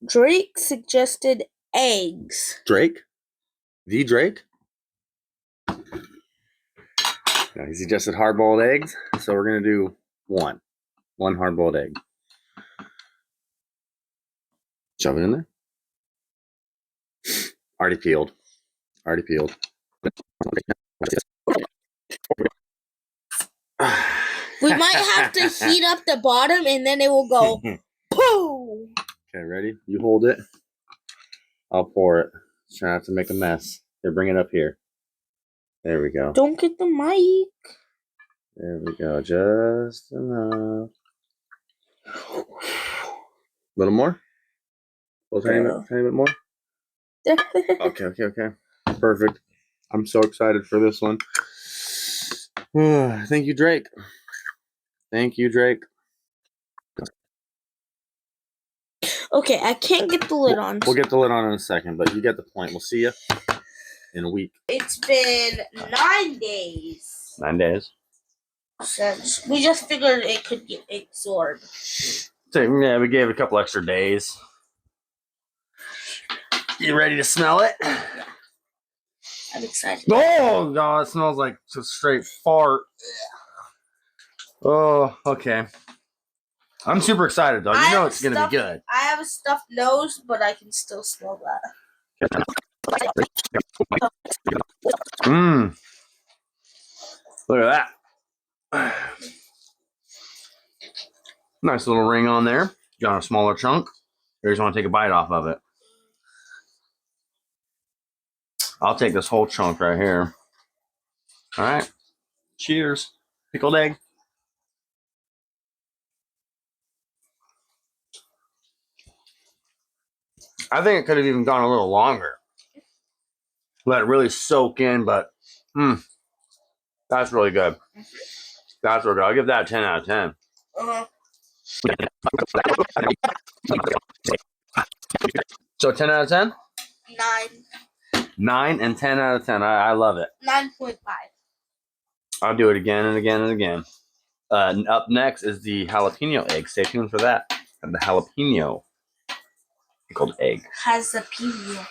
Drake suggested eggs. Drake? The Drake? Yeah, he suggested hard-boiled eggs, so we're going to do one hard-boiled egg. Shove it in there. Already peeled. We might have to heat up the bottom and then it will go boom. Okay, ready? You hold it. I'll pour it. Try not to make a mess. Here, bring it up here. There we go. Don't get the mic. There we go. Just enough. A little more? A little tiny bit more? Okay. Perfect. I'm so excited for this one. Thank you, Drake. Okay, I can't get the lid on. We'll get the lid on in a second, but you get the point. We'll see you in a week. It's been 9 days. 9 days. Since we just figured it could get absorbed. So, yeah, we gave it a couple extra days. You ready to smell it? Yeah. I'm excited. Oh, God, it smells like a straight fart. Oh, okay. I'm super excited, though. You know it's going to be good. I have a stuffed nose, but I can still smell that. Mmm. Look at that. Nice little ring on there. Got a smaller chunk. You just want to take a bite off of it. I'll take this whole chunk right here. All right. Cheers. Pickled egg. I think it could have even gone a little longer. Let it really soak in, but that's really good. That's really good. I'll give that a 10 out of 10. So 10 out of 10? 9. 9 and 10 out of 10. I love it. 9.5. I'll do it again and again and again. Up next is the jalapeno egg. Stay tuned for that. And the jalapeno pickled egg. Has the pino.